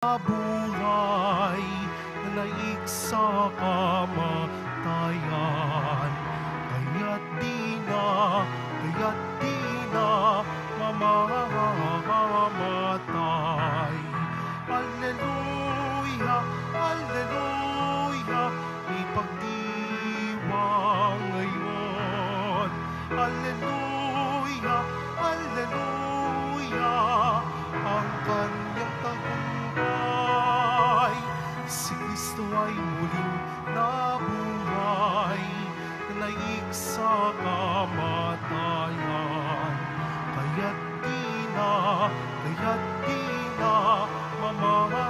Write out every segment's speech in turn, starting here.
buhay na naik sa kamatayan. Kaya't di na mamamatay. Alleluia, alleluia, ipagdiwang ngayon. Alleluia, alleluia, ang kanyang tagumpay. Si Kristo ay muling nabuhay, naik sa kamatayan. Kaya't di na mamamatay.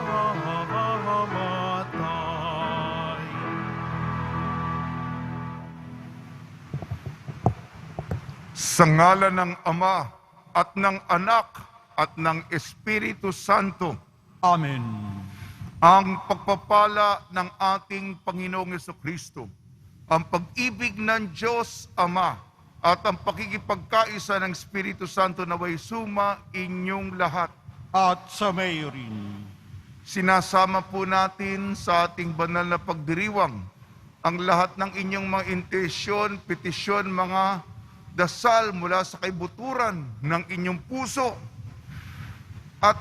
Sa ngalan ng Ama at ng Anak at ng Espiritu Santo. Amen. Ang pagpapala ng ating Panginoong Jesucristo, ang pag-ibig ng Diyos Ama, at ang pakikipagkaisa ng Espiritu Santo naway suma inyong lahat. At sa mayo rin. Sinasama po natin sa ating banal na pagdiriwang ang lahat ng inyong mga intensyon, petisyon, mga dasal mula sa kaibuturan ng inyong puso. At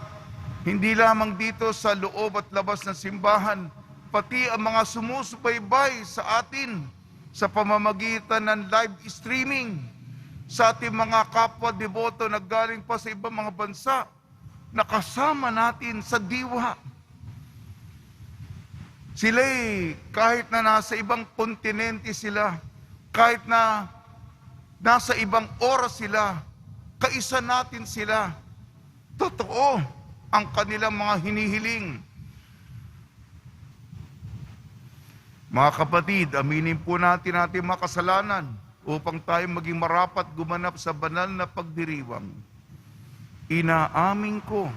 hindi lamang dito sa loob at labas ng simbahan, pati ang mga sumusubaybay sa atin sa pamamagitan ng live streaming, sa ating mga kapwa-deboto na galing pa sa ibang mga bansa, nakasama natin sa diwa. Sila'y kahit na nasa ibang kontinente sila, kahit na nasa ibang oras sila, kaisa natin sila. Totoo ang kanilang mga hinihiling. Mga kapatid, aminin po natin ating mga kasalanan upang tayo maging marapat gumanap sa banal na pagdiriwang. Inaamin ko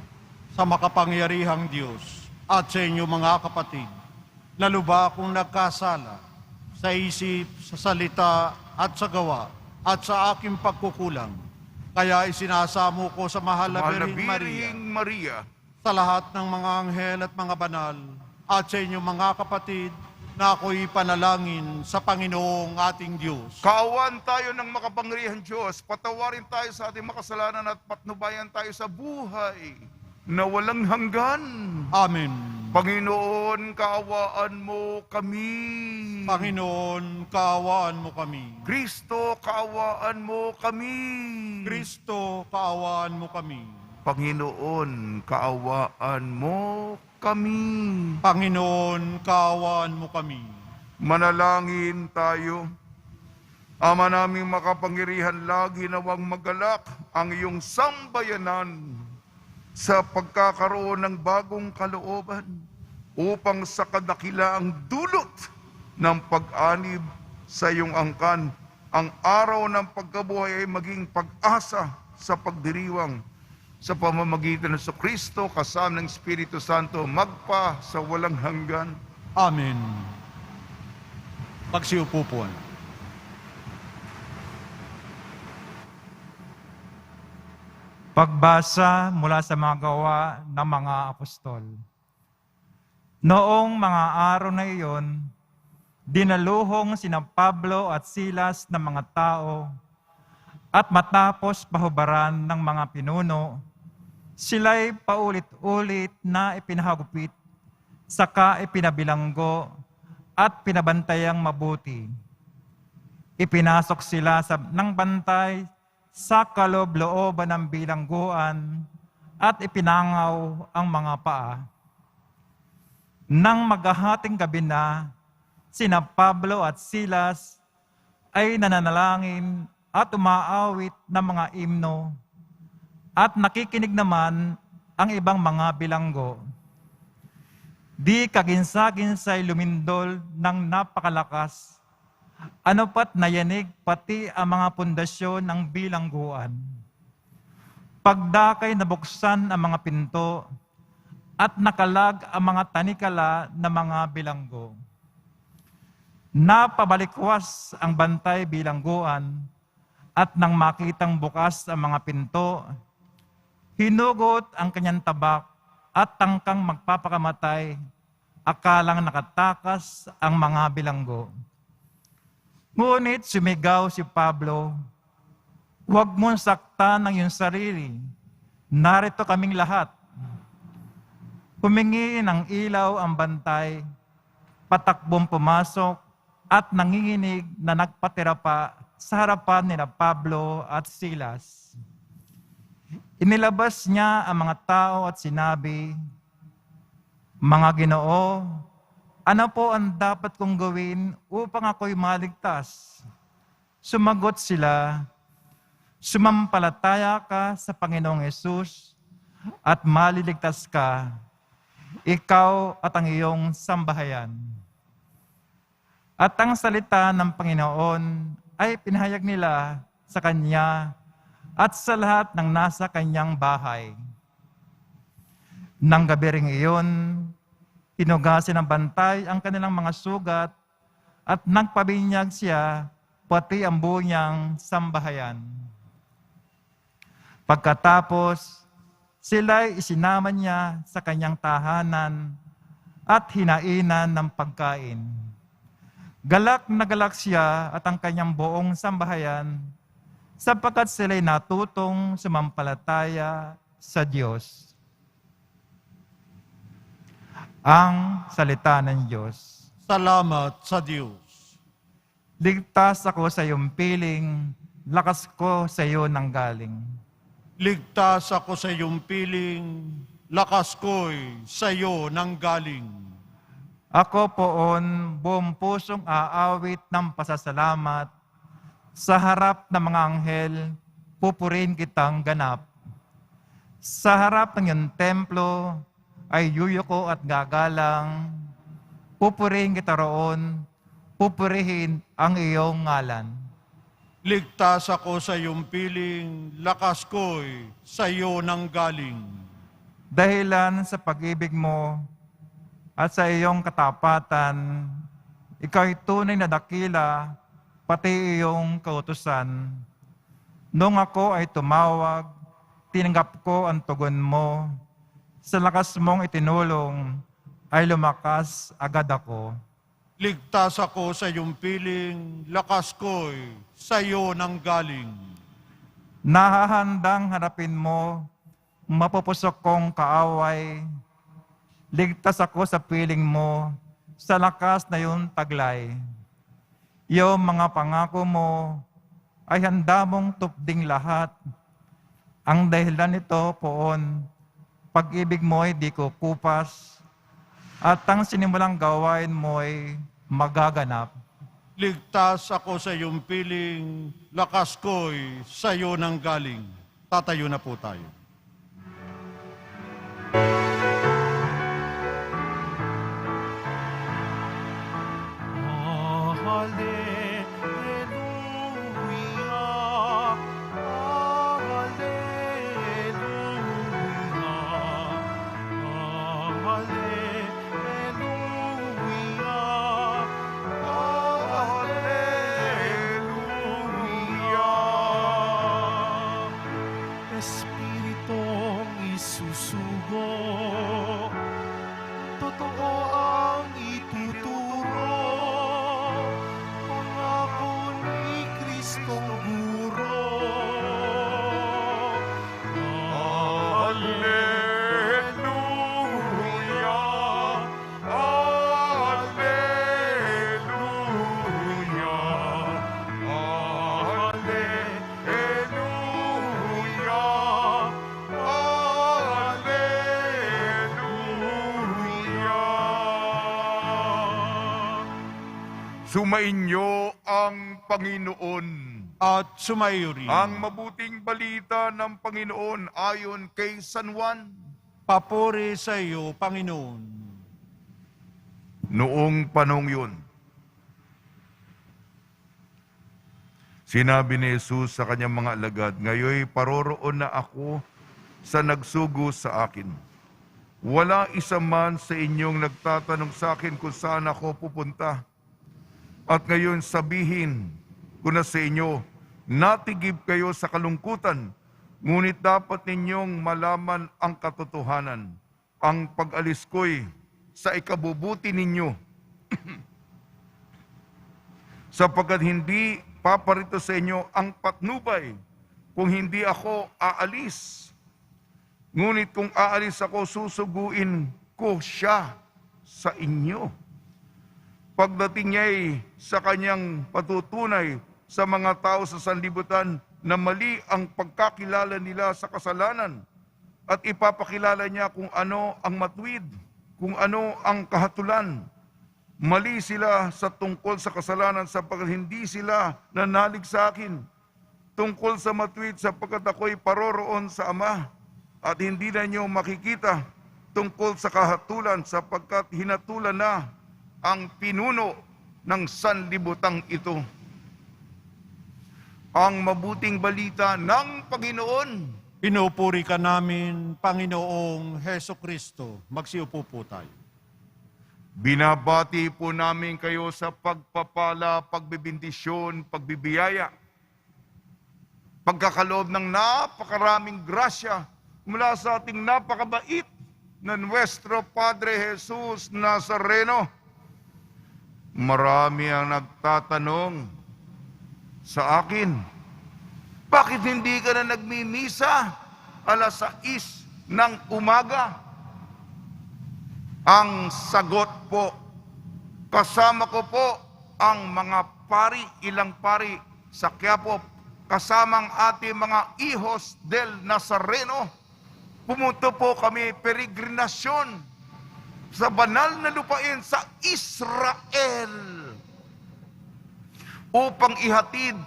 Sa makapangyarihang Diyos at sa inyo mga kapatid, lalo ba akong nagkasala sa isip, sa salita at sa gawa at sa aking pagkukulang. Kaya isinasamo ko sa mahal na Birheng Maria, Maria, sa lahat ng mga anghel at mga banal, at sa inyo mga kapatid, na ako'y panalangin sa Panginoong ating Diyos. kaawaan tayo ng makapangyarihang Diyos, patawarin tayo sa ating makasalanan at patnubayan tayo sa buhay na walang hanggan. Amen. Panginoon, kaawaan mo kami. Panginoon, kaawaan mo kami. Kristo, kaawaan mo kami. Kristo, kaawaan mo kami. Panginoon, kaawaan mo kami. Panginoon, kaawaan mo kami. Manalangin tayo. Ama naming makapangyarihan, lagi nawang magalak ang iyong sambayanan sa pagkakaroon ng bagong kalooban upang sa kadakilaang dulot ng pag-anib sa iyong angkan, ang araw ng pagkabuhay ay maging pag-asa sa pagdiriwang sa pamamagitan ng Kristo kasama ng Espiritu Santo magpa sa walang hanggan. Amen. Pagsiupo po. Pagbasa mula sa mga gawa ng mga apostol. Noong mga araw na iyon, dinaluhong sina Pablo at Silas ng mga tao, at matapos pahubaran ng mga pinuno, sila'y paulit-ulit na ipinahagupit, saka ipinabilanggo at pinabantayang mabuti. Ipinasok sila ng bantay sa kaloob-looban ng bilangguan at ipinangaw ang mga paa. Nang maghahating gabi na, sina Pablo at Silas ay nananalangin at umaawit ng mga imno, at nakikinig naman ang ibang mga bilanggo. Di kaginsa-ginsay lumindol ng napakalakas, ano pat nayanig pati ang mga pundasyon ng bilangguan. Pagdakay nabuksan ang mga pinto, at nakalag ang mga tanikala ng mga bilanggo. Napabalikwas ang bantay bilangguan, at nang makitang bukas ang mga pinto, hinugot ang kanyang tabak at tangkang magpapakamatay, akalang nakatakas ang mga bilanggo. Ngunit sumigaw si Pablo, "Huwag mong saktan ang iyong sarili. Narito kaming lahat." Humingi ng ilaw ang bantay, patakbong pumasok at nanginginig na nagpatira pa sa harapan nila Pablo at Silas. Inilabas niya ang mga tao at sinabi, "Mga Ginoo, ano po ang dapat kong gawin upang ako'y maligtas?" Sumagot sila, "Sumampalataya ka sa Panginoong Hesus at maliligtas ka, ikaw at ang iyong sambahayan." At ang salita ng Panginoon ay pinahayag nila sa kanya at sa lahat ng nasa kanyang bahay. Nang gabi ring iyon, hinugasin ng bantay ang kanilang mga sugat at nagpabinyag siya pati ang buo niyang sambahayan. Pagkatapos, sila'y isinama niya sa kanyang tahanan at hinainan ng pagkain. Galak na galak siya at ang kanyang buong sambahayan sapagkat sila'y natutong sumampalataya sa Diyos. Ang salita ng Diyos. Salamat sa Diyos. Ligtas ako sa iyong piling, lakas ko sa iyo nanggaling. Ligtas ako sa iyong piling, lakas ko'y sa iyo nanggaling. Ako poon, buong pusong aawit ng pasasalamat. Sa harap ng mga anghel, pupurin kitang ganap. Sa harap ng iyong templo, ay yuyuko at gagalang. Pupurin kita roon, pupurihin ang iyong ngalan. Ligtas ako sa iyong piling, lakas ko'y sa iyo nanggaling. Dahilan sa pag-ibig mo at sa iyong katapatan, ikaw'y tunay na dakila, pati iyong kautusan. Nung ako ay tumawag, tinanggap ko ang tugon mo. Sa lakas mong itinulong, ay lumakas agad ako. Ligtas ako sa iyong piling, lakas ko'y sa iyo nanggaling. Nahahandang harapin mo, mapupusok kong kaaway. Ligtas ako sa piling mo, sa lakas na iyong taglay. Iyong mga pangako mo ay handa mong tupding lahat. Ang dahilan nito poon, pag-ibig mo ay di ko kupas, at ang sinimulang gawain mo ay magaganap. Ligtas ako sa iyong piling, lakas ko'y sa iyo nanggaling. Tatayo na po tayo. Espiritong isusugo, totoo ang ituturo, pangako ni Kristong guro. Alleluia, Alleluia, Sumainyo ang Panginoon. At sumayo rin. Ang mabuting balita ng Panginoon ayon kay San Juan. Papuri sa iyo, Panginoon. Noong panahong yun, sinabi ni Jesus sa kanyang mga alagad, "Ngayoy paroroon na ako sa nagsugo sa akin. Wala isa man sa inyong nagtatanong sa akin kung saan ako pupunta. At ngayon sabihin ko na sa inyo, natigib kayo sa kalungkutan, ngunit dapat ninyong malaman ang katotohanan. ang pag-alis ko'y sa ikabubuti ninyo, sapagkat hindi paparito sa inyo ang patnubay kung hindi ako aalis. Ngunit kung aalis ako, susuguin ko siya sa inyo. Pagdating niya'y sa kanyang patutunay sa mga tao sa sanlibutan na mali ang pagkakilala nila sa kasalanan at ipapakilala niya kung ano ang matuwid, kung ano ang kahatulan. Mali sila sa tungkol sa kasalanan sapagkat hindi sila nanalig sa akin. Tungkol sa matuwid sapagkat ako'y paroroon sa Ama at hindi na niyo makikita. Tungkol sa kahatulan sapagkat hinatulan na ang pinuno ng sanlibutang ito. Ang mabuting balita ng Panginoon. Pinupuri ka namin, Panginoong Heso Kristo. Magsiupo po tayo. Binabati po namin kayo sa pagpapala, pagbibindisyon, pagbibiyaya, pagkakaloob ng napakaraming grasya mula sa ating napakabait na Nuestro Padre Jesus Nazareno. Marami ang nagtatanong sa akin, bakit hindi ka na nagmimisa alas 6 ng umaga? Ang sagot po, kasama ko po ang mga pari, ilang pari sa Quiapo, kasamang ating mga hijos del Nazareno. Pumunta po kami peregrinasyon sa banal na lupain sa Israel upang ihatid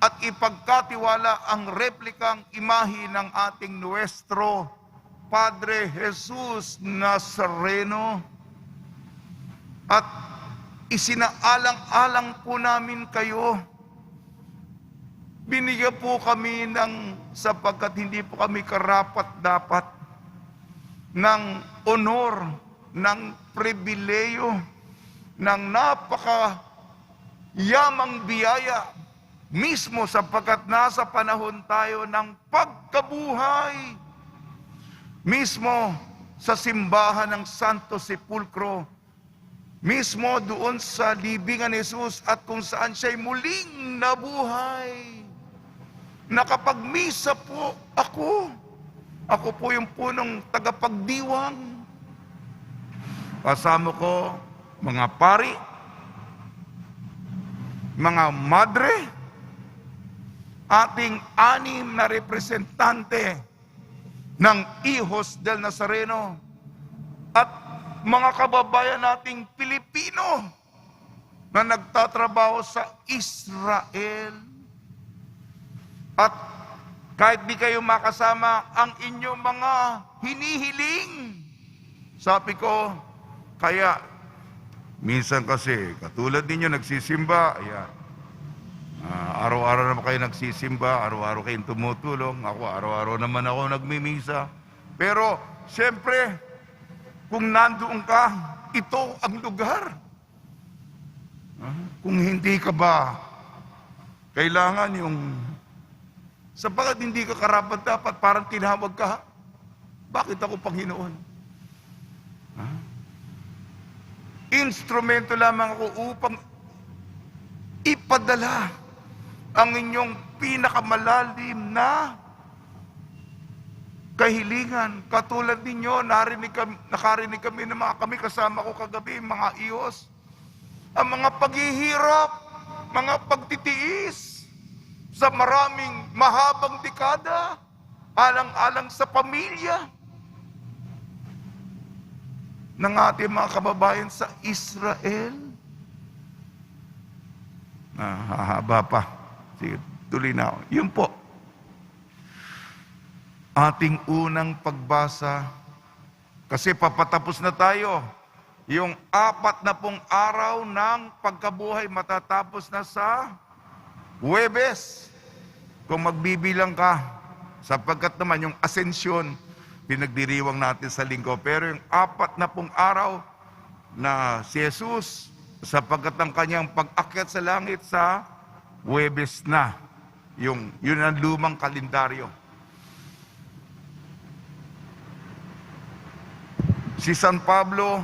at ipagkatiwala ang replikang imahe ng ating Nuestro Padre Jesus Nazareno. At isinaalang-alang po namin kayo. Binigyan po kami sapagkat hindi po kami karapat-dapat ng honor, ng pribileyo, ng napakayamang biyaya, mismo sapagkat nasa panahon tayo ng pagkabuhay, mismo sa simbahan ng Santo Sepulcro, mismo doon sa libingan ni Jesus at kung saan siya'y muling nabuhay. Nakapagmisa po ako. Ako po yung punong tagapagdiwang. Kasama ko mga pari, mga madre, ating 6 na representante ng hijos del Nazareno at mga kababayan nating Pilipino na nagtatrabaho sa Israel. At kahit di kayo makasama ang inyong mga hinihiling, sabi ko, kaya minsan kasi katulad ninyo nagsisimba, ayan, araw-araw naman kayo nagsisimba, araw-araw kayong tumutulong, ako araw-araw naman ako nagmimisa. Pero siyempre, kung nandoon ka, ito ang lugar. Kung hindi ka ba, kailangan yung, sapagkat hindi ka karapat-dapat, parang tinawag ka, bakit ako Panginoon? Instrumento lamang ako upang ipadala ang inyong pinakamalalim na kahilingan. Katulad ninyo, nakarinig kami ng mga kami kasama ko kagabi, mga hijos, ang mga paghihirap, mga pagtitiis sa maraming mahabang dekada, alang-alang sa pamilya ng ating mga kababayan sa Israel. Hahaba pa. Sige, tuloy na ako. Yun po. Ating unang pagbasa, kasi papatapos na tayo. Yung 40 araw ng pagkabuhay matatapos na sa Huwebes. Kung magbibilang ka, sapagkat naman yung asensyon, pinagdiriwang natin sa linggo. Pero yung 40 araw na si Jesus, sapagkat ang kanyang pag-akyat sa langit sa Huwebes na. Yun ang lumang kalendaryo. Si San Pablo,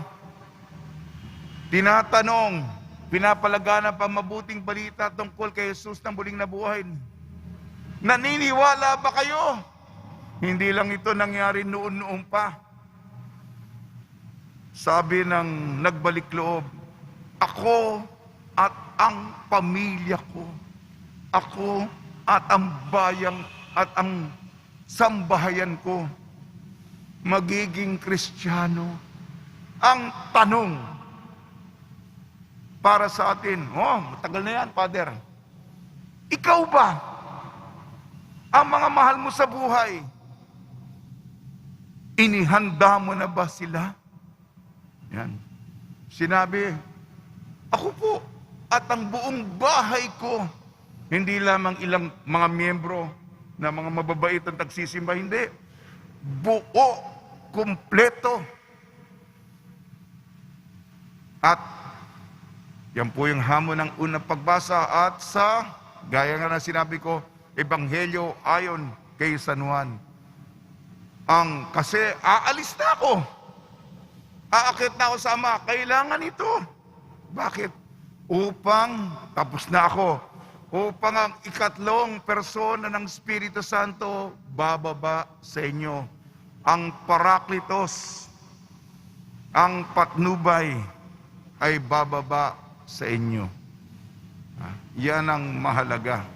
tinatanong, pinapalaganap ang mabuting balita tungkol kay Jesus na muling nabuhay. Naniniwala ba kayo? Hindi lang ito nangyari noon pa. Sabi ng nagbalik loob, ako at ang pamilya ko, ako at ang bayang at ang sambahayan ko, magiging Kristiyano. Ang tanong para sa atin, matagal na yan, Father. Ikaw ba? Ang mga mahal mo sa buhay, inihanda mo na ba sila? Yan. Sinabi, ako po at ang buong bahay ko, hindi lamang ilang mga miyembro na mga mababait ang tagsisimba, hindi. Buo, kumpleto. At yan po yung hamon ng unang pagbasa at sa, gaya nga na sinabi ko, Ebanghelyo ayon kay San Juan. Kasi aalis na ako. Aakit na ako sa Ama. Kailangan ito. Bakit? Upang, tapos na ako, upang ang ikatlong persona ng Espiritu Santo bababa sa inyo. Ang Parakletos, ang patnubay ay bababa sa inyo. Yan ang mahalaga.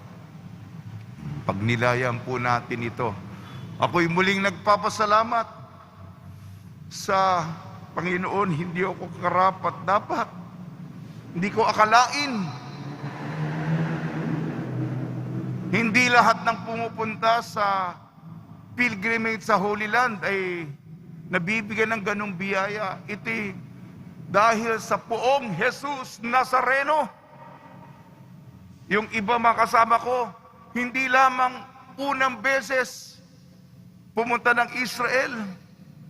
Pag nilayan po natin ito. Ako'y muling nagpapasalamat sa Panginoon, hindi ako karapat dapat. Hindi ko akalain. Hindi lahat ng pumupunta sa pilgrimage sa Holy Land ay nabibigyan ng ganong biyaya. Ito dahil sa poong Jesus Nazareno. Yung iba makasama ko, hindi lamang unang beses pumunta ng Israel,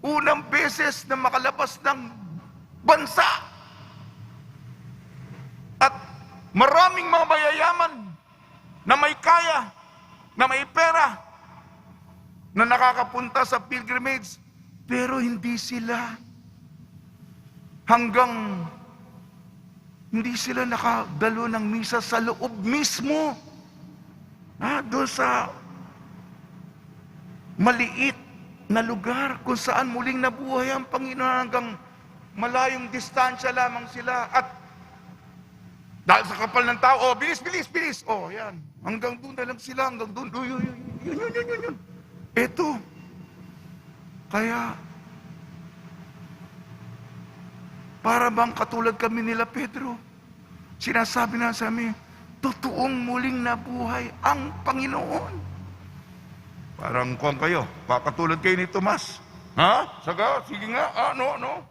unang beses na makalabas ng bansa. At maraming mga mayayaman na may kaya, na may pera, na nakakapunta sa pilgrimage, pero hindi sila hindi sila nakadalo ng misa sa loob mismo. Doon sa maliit na lugar kung saan muling nabuhay ang Panginoon, hanggang malayong distansya lamang sila. At dahil sa kapal ng tao, bilis. Yan. Hanggang doon na lang sila, hanggang doon. Yun. Ito. Kaya, para bang katulad kami nila Pedro, sinasabi na sa amin, totoong muling nabuhay ang Panginoon. Parang kung kayo, pakatulad kayo ni Tomas. Saga? Sige nga. No.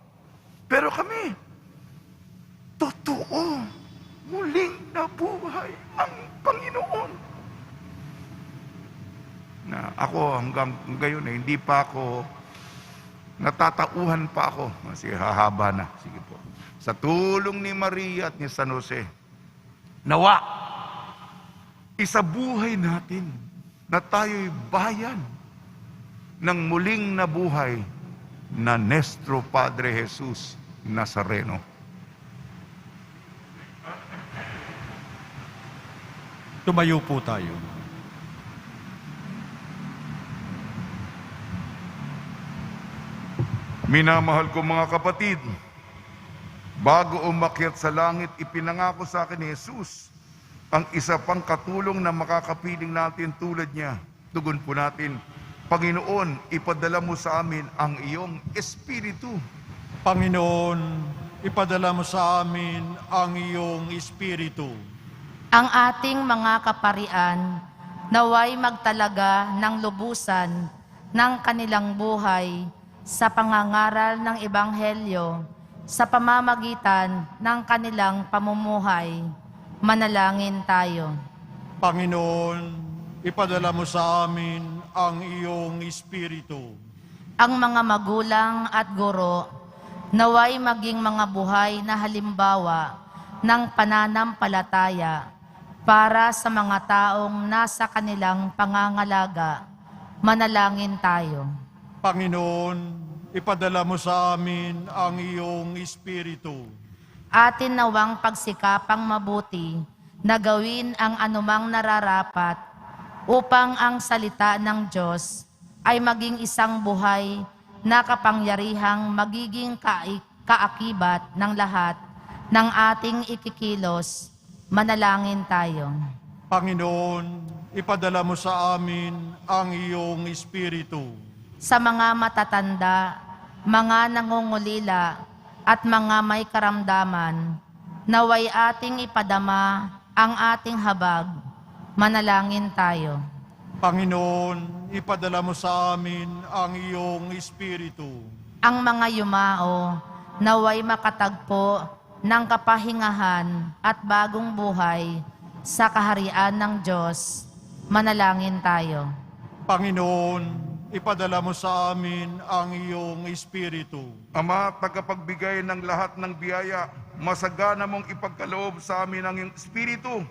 Pero kami, totoo, muling nabuhay ang Panginoon. Na ako hanggang ngayon hindi pa ako, natatauhan pa ako. Sige, hahaba na. Sige po. Sa tulong ni Maria at ni San Jose, nawa, isabuhay natin na tayo'y bayan ng muling nabuhay na Nuestro Padre Jesus Nazareno. Tumayo po tayo. Minamahal ko mga kapatid, bago umakyat sa langit, ipinangako sa akin ni Jesus ang isa pang katulong na makakapiling natin tulad niya. Tugon po natin, Panginoon, ipadala mo sa amin ang iyong Espiritu. Panginoon, ipadala mo sa amin ang iyong Espiritu. Ang ating mga kaparian naway magtalaga ng lubusan ng kanilang buhay sa pangangaral ng Ebanghelyo sa pamamagitan ng kanilang pamumuhay. Manalangin tayo. Panginoon, ipadala mo sa amin ang iyong Espiritu. Ang mga magulang at guro naway maging mga buhay na halimbawa ng pananampalataya para sa mga taong nasa kanilang pangangalaga. Manalangin tayo. Panginoon, ipadala mo sa amin ang iyong Espiritu. Atin nawang pagsikapang mabuti na gawin ang anumang nararapat upang ang salita ng Diyos ay maging isang buhay na kapangyarihang magiging kaakibat ng lahat ng ating ikikilos. Manalangin tayo. Panginoon, ipadala mo sa amin ang iyong Espiritu. Sa mga matatanda, mga nangungulila, at mga may karamdaman, naway ating ipadama ang ating habag. Manalangin tayo. Panginoon, ipadala mo sa amin ang iyong Espiritu. Ang mga yumao, naway makatagpo ng kapahingahan at bagong buhay sa kaharian ng Diyos. Manalangin tayo. Panginoon, ipadala mo sa amin ang iyong Espiritu. Ama, tagapagbigay ng lahat ng biyaya, masagana mong ipagkaloob sa amin ang iyong Espiritu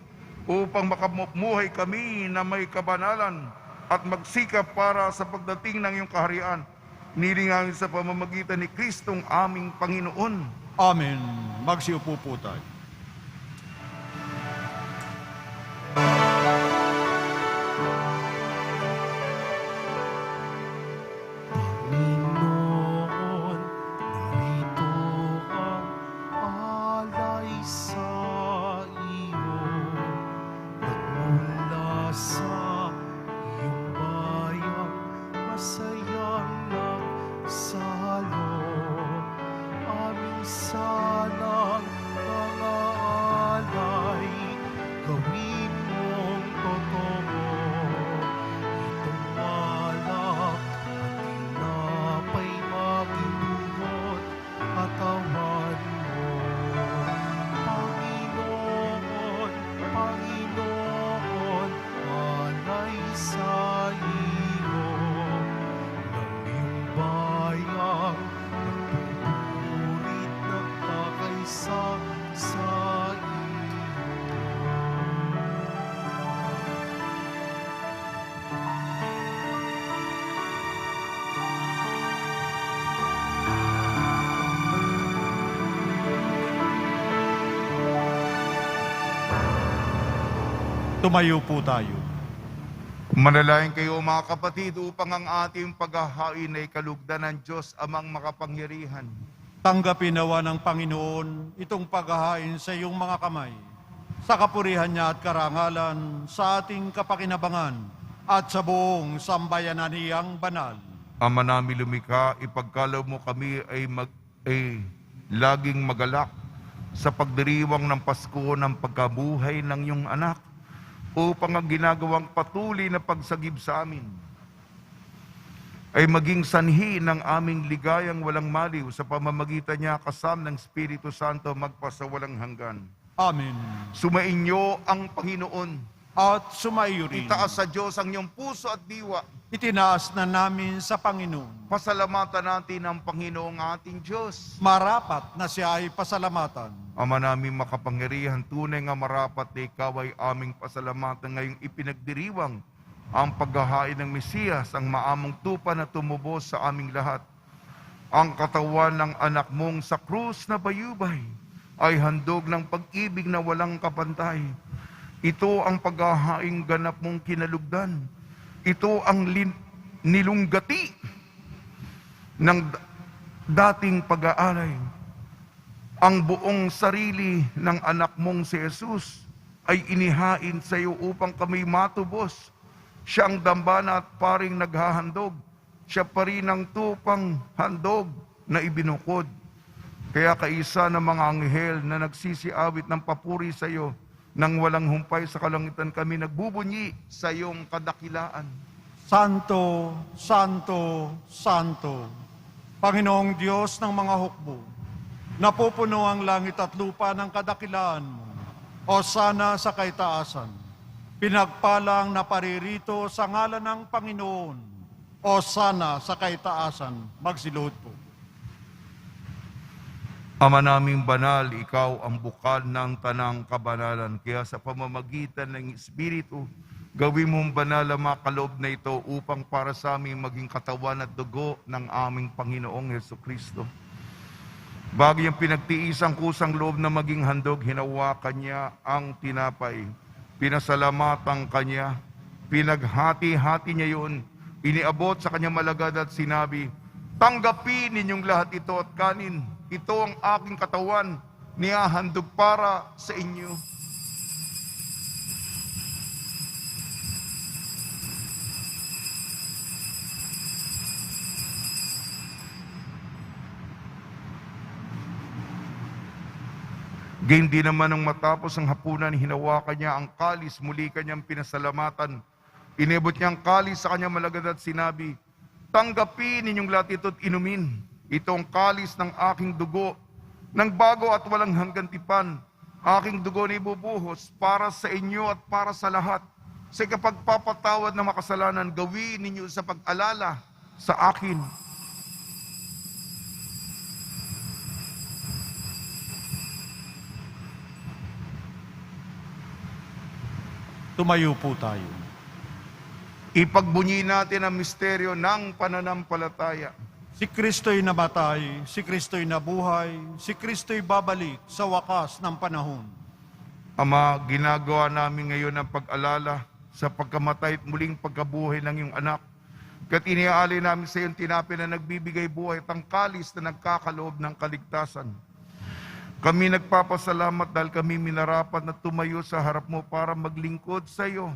upang makamuhay kami na may kabanalan at magsikap para sa pagdating ng iyong kaharian. Nilingangin sa pamamagitan ni Kristong aming Panginoon. Amen. Magsiupo po tayo. Panginoon, narito ang alay sa iyo. Nagmula sa iyong bayan, masayang nagsalo. Aming salang mga alay, gawin mong totoo. Itong alak at tinapay maging bungot at awan mo. Panginoon, Panginoon, alay sa iyo. Ng iyong bayang nagpupurit nagkakaisa sa iyo. Tumayo po tayo. Manalangin kayo mga kapatid upang ang ating paghahain ay kalugdan ng Diyos amang makapangyarihan. Tanggapin nawa ng Panginoon itong paghahain sa iyong mga kamay, sa kapurihan niya at karangalan, sa ating kapakinabangan, at sa buong sambayanan niyang banal. Ama namin lumikha, ipagkaloob mo kami ay laging magalak sa pagdiriwang ng Pasko ng pagkabuhay ng iyong anak, upang ang ginagawang patuloy na pagsagip sa amin ay maging sanhi ng aming ligayang walang maliw sa pamamagitan niya kasama ng Espiritu Santo magpasawalang hanggan. Amen. Sumainyo ang Panginoon. At sumaiyo rin. Itaas sa Diyos ang iyong puso at diwa. Itinaas na namin sa Panginoon. Pasalamatan natin ang Panginoong ating Diyos. Marapat na siya ay pasalamatan. Ama namin makapangyarihan, tunay nga marapat na ikaw ay aming pasalamatan ngayong ipinagdiriwang ang paghahain ng Mesiyas, ang maamong tupa na tumubos sa aming lahat. Ang katawan ng anak mong sa krus na bayubay ay handog ng pag-ibig na walang kapantay. Ito ang paghahaing ganap mong kinalugdan. Ito ang nilunggati ng dating pag-aalay. Ang buong sarili ng anak mong si Jesus ay inihain sa iyo upang kami matubos. Siya ang dambana at paring naghahandog. Siya pa rin ang tupang handog na ibinukod. Kaya kaisa ng mga anghel na nagsisiawit ng papuri sa iyo, nang walang humpay sa kalangitan kami nagbubunyi sa iyong kadakilaan. Santo, Santo, Santo, Panginoong Diyos ng mga hukbo, napupuno ang langit at lupa ng kadakilaan mo. O sana sa kaitaasan, pinagpalang na paririto sa ngalan ng Panginoon. O sana sa kaitaasan, magsilod po. Ama naming banal, ikaw ang bukal ng tanang kabanalan. Kaya sa pamamagitan ng Espiritu, Gawin mong banal ang mga kaloob na ito upang para sa amin maging katawan at dugo ng aming Panginoong Hesukristo. Bago niyang pinagtiis ang kusang loob na maging handog, hinawakan niya ang tinapay. Pinasalamatan kanya, pinaghati-hati niya yun, iniabot sa kanyang malagad at sinabi, "Tanggapin ninyong lahat ito at kanin. Ito ang aking katawan, nihahandog para sa inyo." Gayon din naman nung matapos ang hapunan, hinawakan niya ang kalis, muli kanyang pinasalamatan. Inibot niya ang kalis sa kanyang malagad at sinabi, "Tanggapin ninyong lahat ito at inumin. Ito ang kalis ng aking dugo, ng bago at walang hanggang tipan. Aking dugo na ibubuhos para sa inyo at para sa lahat. Sa kapagpapatawad ng makasalanan, gawin ninyo sa pag-alala sa akin." Tumayo po tayo. Ipagbunyi natin ang misteryo ng pananampalataya. Si Kristo'y namatay, si Kristo'y nabuhay, si Kristo'y babalik sa wakas ng panahon. Ama, ginagawa namin ngayon ang pag-alala sa pagkamatay at muling pagkabuhay ng iyong anak. Kat iniaalay namin sa iyong tinapay na nagbibigay buhay at ang kalis na nagkakaloob ng kaligtasan. Kami nagpapasalamat dahil kami minarapat na tumayo sa harap mo para maglingkod sa iyo.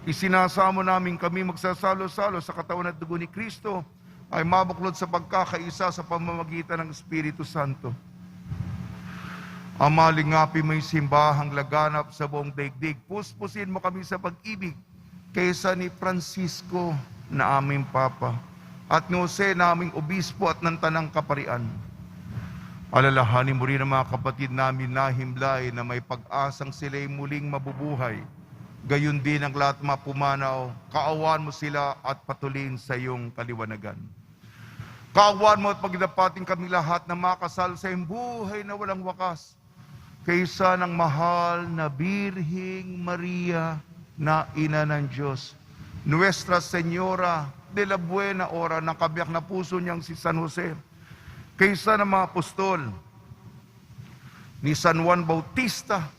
Isinasamo namin kami magsasalo-salo sa katawan at dugo ni Kristo ay mabuklod sa pagkakaisa sa pamamagitan ng Espiritu Santo. Ama, lingapin mo yung simbahang laganap sa buong daigdig. Puspusin mo kami sa pag-ibig kaysa ni Francisco na aming Papa at ni Jose na aming Obispo at ng Tanang Kaparian. Alalahanin mo rin ang mga kapatid namin na himlay na may pag-asang sila'y muling mabubuhay. Gayon din ang lahat mga pumanaw, kaawaan mo sila at patuloyin sa iyong kaliwanagan. Kaawaan mo at pagdapating kami lahat na makasal sa iyong buhay na walang wakas, kaysa ng mahal na Birhing Maria na Ina ng Diyos, Nuestra Señora de la Buena Hora, ng kabiyak na puso niyang si San Jose, kaysa ng mga apostol ni San Juan Bautista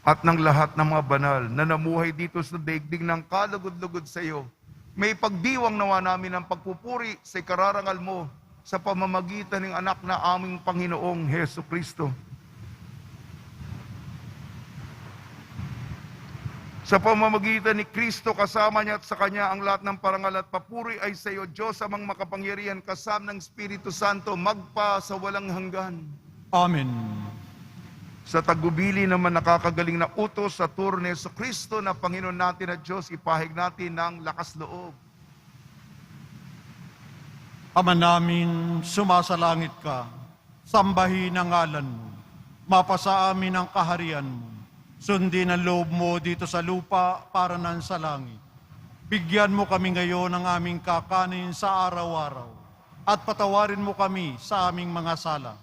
at ng lahat ng mga banal na namuhay dito sa daigdig ng kalugod-lugod sa iyo. May pagdiwang nawa namin ang pagpupuri sa ikararangal mo sa pamamagitan ng anak na aming Panginoong Hesukristo. Sa pamamagitan ni Kristo, kasama niya at sa Kanya ang lahat ng parangal at papuri ay sa iyo, Diyos amang makapangyarihan, kasama ng Espiritu Santo, magpa sa walang hanggan. Amen. Sa tagubili naman nakakagaling na utos sa turo ni Jesucristo na Panginoon natin at Diyos, ipahig natin ng lakas loob. Ama namin, sumasalangit ka, sambahin ang ngalan mo, mapasa amin ang kaharian mo. Sundin ang loob mo dito sa lupa para nan sa langit. Bigyan mo kami ngayon ng aming kakanin sa araw-araw at patawarin mo kami sa aming mga sala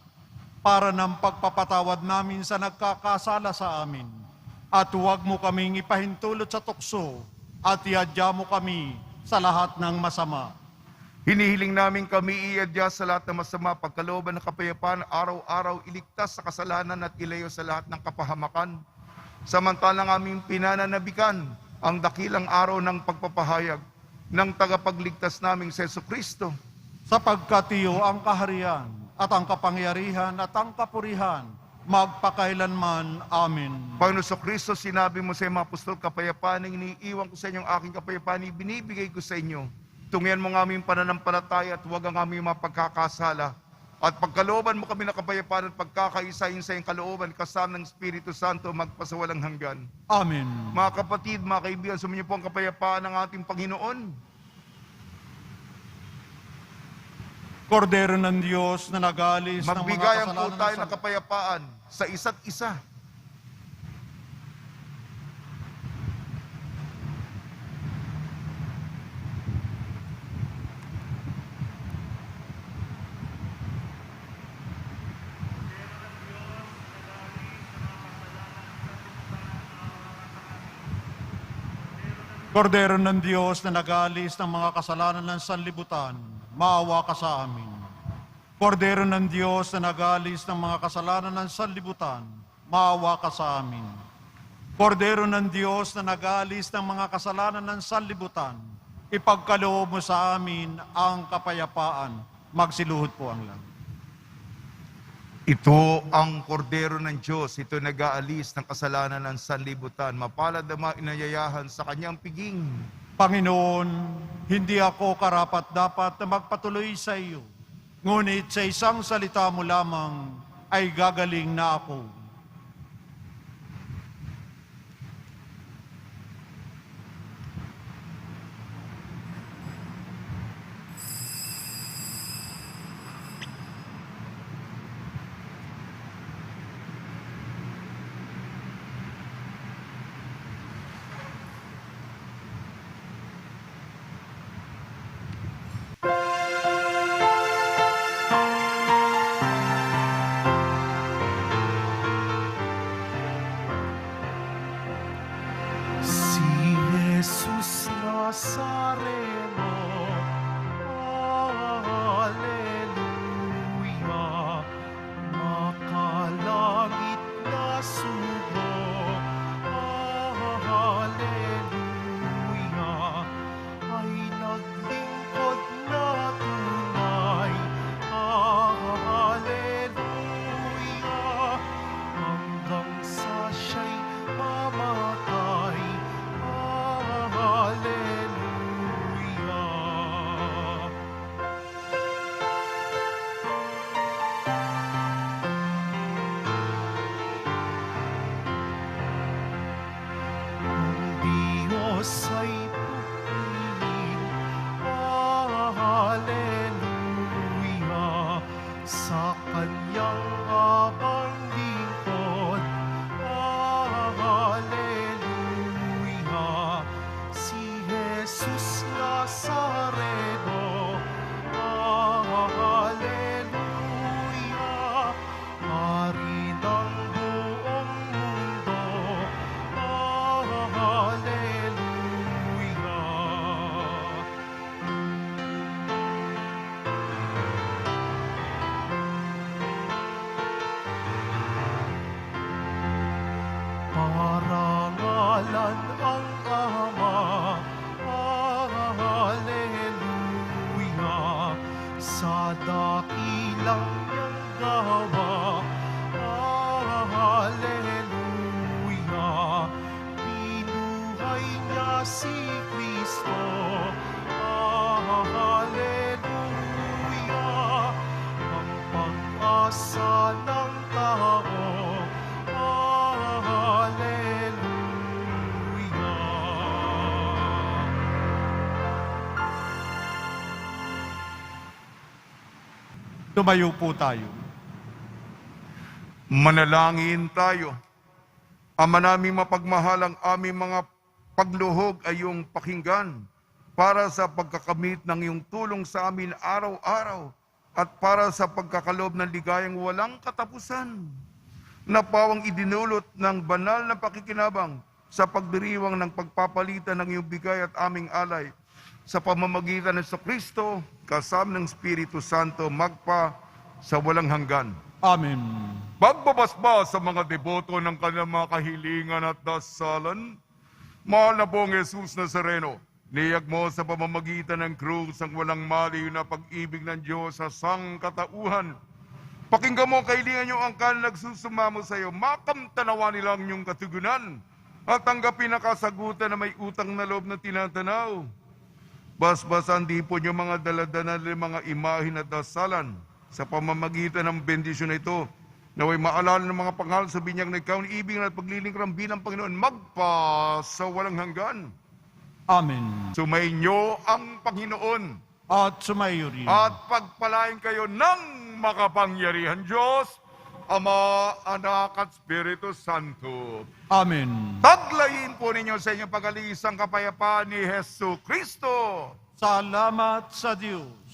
para ng pagpapatawad namin sa nagkakasala sa amin. At huwag mo kaming ipahintulot sa tukso at iadya mo kami sa lahat ng masama. Hinihiling namin kami iadya sa lahat ng masama, pagkalooban ng kapayapaan, araw-araw iligtas sa kasalanan at ilayo sa lahat ng kapahamakan. Samantalang aming pinananabikan ang dakilang araw ng pagpapahayag ng tagapagligtas naming si Jesucristo. Sapagkat iyo ang kaharian at ang kapangyarihan at ang kapurihan, magpakailanman. Amen. Panginoon Jesucristo, sinabi mo sa mga apostol, kapayapaan ang iniiwan ko sa inyo, ang aking kapayapaan ibinibigay ko sa inyo. Tungyan mo ng aming pananampalataya at huwag ang aming mapagkakasala. At pagkalooban mo kami na kapayapaan at pagkakaisahin sa iyong kalooban, kasama ng Espiritu Santo, magpasawalang hanggan. Amen. Mga kapatid, mga kaibigan, sumunyo po ang kapayapaan ng ating Panginoon. Kordero ng Diyos na nag-alis ng mga Magbigayan po kasalanan tayo sa ng kapayapaan sa isa't isa. Kordero ng Diyos na nag-aalis ng mga kasalanan ng sanlibutan, maawa ka sa amin. Kordero ng Diyos na nag-aalis ng mga kasalanan ng sanlibutan, maawa ka sa amin. Kordero ng Diyos na nag-aalis ng mga kasalanan ng sanlibutan, ipagkaloob mo sa amin ang kapayapaan. Magsiluhod po ang langit. Ito ang kordero ng Diyos, ito nag-aalis ng kasalanan ng sanlibutan. Mapalad ang mga inayayahan sa kanyang piging. Panginoon, hindi ako karapat-dapat na magpatuloy sa iyo. Ngunit sa isang salita mo lamang ay gagaling na ako. Si Jesus Nazareno, Alleluia, makalangit na sugo, Alleluia, ay naglingkod na tunay, Alleluia, hanggang sa siya'y mamatay, Hallelujah. Ang Diyos ay pupilin, Hallelujah, sa kanyang abang lingkod, Hallelujah, si Jesus Nazareno, Hallelujah, Hari ng buong mundo, Hallelujah. Parangalan ang Ama, Hallelujah, sa dakilang niyang gawa, Hallelujah, binuhay niya si Kristo, Hallelujah, ang pag-asa ng tao, Hallelujah. Tumayo po tayo. Manalangin tayo. Ama naming mapagmahal, ang aming mga pagluhog ay iyong pakinggan para sa pagkakamit ng iyong tulong sa amin araw-araw at para sa pagkakaloob ng ligayang walang katapusan na pawang idinulot ng banal na pakikinabang sa pagdiriwang ng pagpapalitan ng iyong bigay at aming alay sa pamamagitan ng Kristo kasama ng Espiritu Santo magpa sa walang hanggan. Amen. Pagbabasbas sa mga deboto ng kanilang mga kahilingan at dasalan, mahal na pong Jesus Nazareno, niyag mo sa pamamagitan ng krus ang walang maliw na pag-ibig ng Diyos sa sangkatauhan. Pakinggan mo ang kahilingan niyo ang kanilang nagsusumamo sa iyo, makamtanawa nilang inyong katugunan at tanggapin na kasagutan na may utang na loob na tinatanaw. Basbasan di po niyo mga daladanan ng mga imahin at dasalan sa pamamagitan ng bendisyon na ito, naway maalala ng mga pangal sa binyag na ikaw ni ibig at paglilingkuran bilang Panginoon magpa sa walang hanggan. Amen. Sumainyo ang Panginoon At sumayo rin. at pagpalain kayo ng makapangyarihan Diyos, Ama, Anak at Espiritu Santo. Amen. Taglayin po ninyo sa inyong pag-alis ang kapayapaan ni Jesu Kristo. Salamat sa Diyos.